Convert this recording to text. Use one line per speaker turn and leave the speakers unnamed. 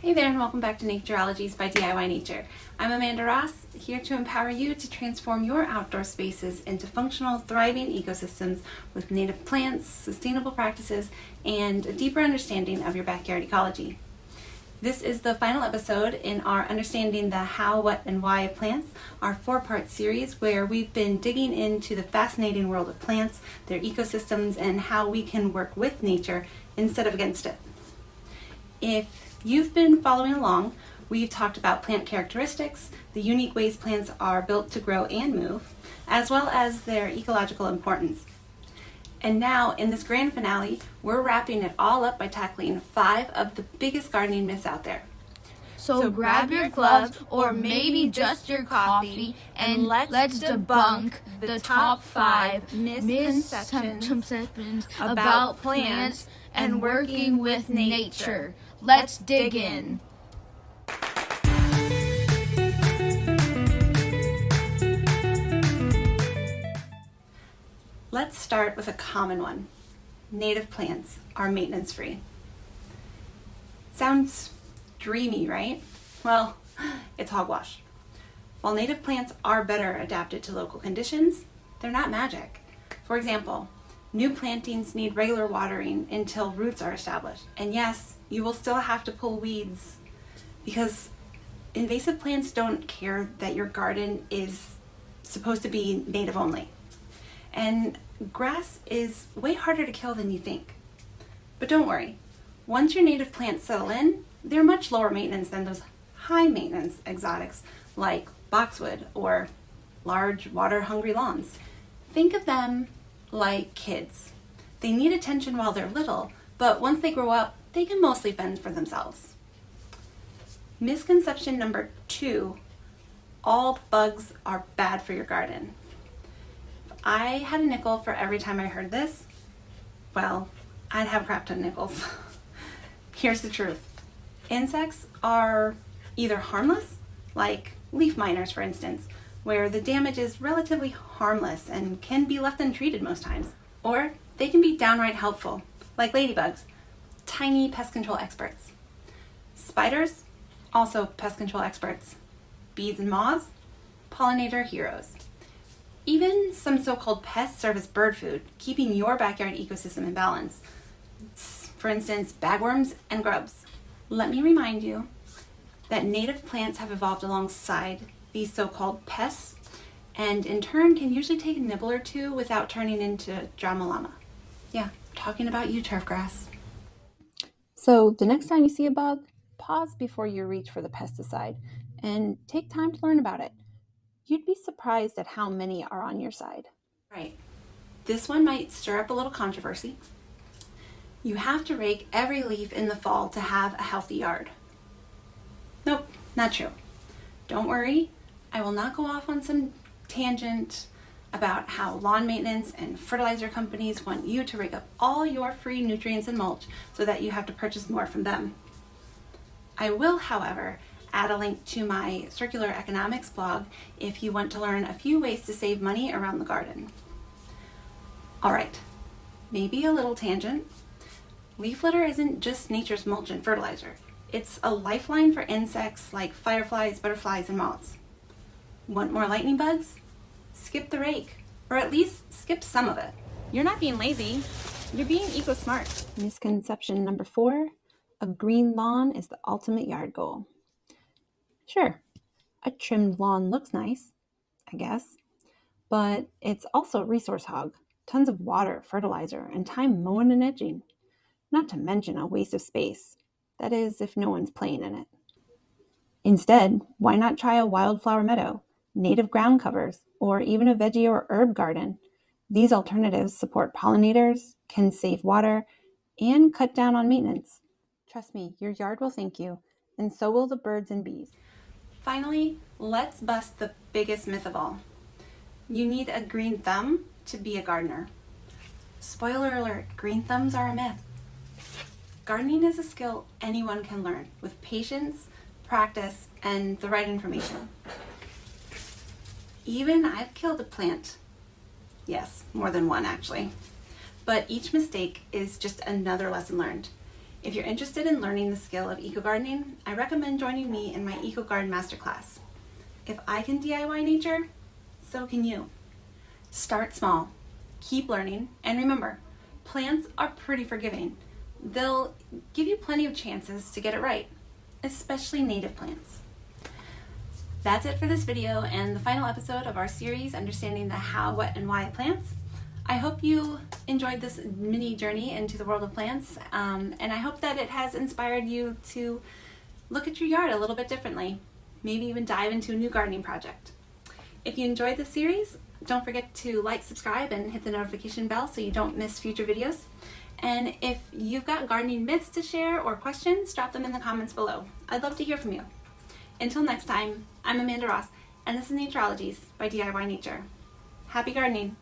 Hey there and welcome back to Natureologies by DIY Nature. I'm Amanda Ross, here to empower you to transform your outdoor spaces into functional, thriving ecosystems with native plants, sustainable practices, and a deeper understanding of your backyard ecology. This is the final episode in our Understanding the How, What, and Why of Plants, our 4-part series where we've been digging into the fascinating world of plants, their ecosystems, and how we can work with nature instead of against it. If you've been following along, we've talked about plant characteristics, the unique ways plants are built to grow and move, as well as their ecological importance. And now, in this grand finale, we're wrapping it all up by tackling 5 of the biggest gardening myths out there.
So grab your gloves or maybe just your coffee and let's debunk the top 5 misconceptions about plants and working with nature. Let's dig in.
Let's start with a common one. Native plants are maintenance free. Sounds dreamy, right? Well, it's hogwash. While native plants are better adapted to local conditions, they're not magic. For example, new plantings need regular watering until roots are established. And yes, you will still have to pull weeds because invasive plants don't care that your garden is supposed to be native only. And grass is way harder to kill than you think. But don't worry, once your native plants settle in, they're much lower maintenance than those high maintenance exotics like boxwood or large water-hungry lawns. Think of them like kids. They need attention while they're little, but once they grow up, they can mostly fend for themselves. Misconception number 2, all bugs are bad for your garden. If I had a nickel for every time I heard this, well, I'd have a crap ton of nickels. Here's the truth. Insects are either harmless, like leaf miners for instance, where the damage is relatively harmless and can be left untreated most times. Or they can be downright helpful, like ladybugs, tiny pest control experts. Spiders, also pest control experts. Bees and moths, pollinator heroes. Even some so-called pests serve as bird food, keeping your backyard ecosystem in balance. For instance, bagworms and grubs. Let me remind you that native plants have evolved alongside these so-called pests, and in turn can usually take a nibble or two without turning into drama llama. Yeah, talking about you, turfgrass. So the next time you see a bug, pause before you reach for the pesticide and take time to learn about it. You'd be surprised at how many are on your side. Right, this one might stir up a little controversy. You have to rake every leaf in the fall to have a healthy yard. Nope, not true. Don't worry, I will not go off on some tangent about how lawn maintenance and fertilizer companies want you to rake up all your free nutrients and mulch so that you have to purchase more from them. I will, however, add a link to my circular economics blog if you want to learn a few ways to save money around the garden. All right, maybe a little tangent. Leaf litter isn't just nature's mulch and fertilizer. It's a lifeline for insects like fireflies, butterflies, and moths. Want more lightning bugs? Skip the rake, or at least skip some of it. You're not being lazy, you're being eco-smart. Misconception number 4, a green lawn is the ultimate yard goal. Sure, a trimmed lawn looks nice, I guess, but it's also a resource hog. Tons of water, fertilizer, and time mowing and edging. Not to mention a waste of space. That is, if no one's playing in it. Instead, why not try a wildflower meadow, native ground covers, or even a veggie or herb garden? These alternatives support pollinators, can save water, and cut down on maintenance. Trust me, your yard will thank you, and so will the birds and bees. Finally, let's bust the biggest myth of all. You need a green thumb to be a gardener. Spoiler alert, green thumbs are a myth. Gardening is a skill anyone can learn with patience, practice, and the right information. Even I've killed a plant. Yes, more than one actually. But each mistake is just another lesson learned. If you're interested in learning the skill of eco-gardening, I recommend joining me in my eco-garden masterclass. If I can DIY nature, so can you. Start small, keep learning, and remember, plants are pretty forgiving. They'll give you plenty of chances to get it right, especially native plants. That's it for this video and the final episode of our series, Understanding the How, What, and Why of Plants. I hope you enjoyed this mini journey into the world of plants, and I hope that it has inspired you to look at your yard a little bit differently, maybe even dive into a new gardening project. If you enjoyed this series, don't forget to like, subscribe, and hit the notification bell so you don't miss future videos. And if you've got gardening myths to share or questions, drop them in the comments below. I'd love to hear from you. Until next time, I'm Amanda Ross, and this is Natureologies by DIY Nature. Happy gardening!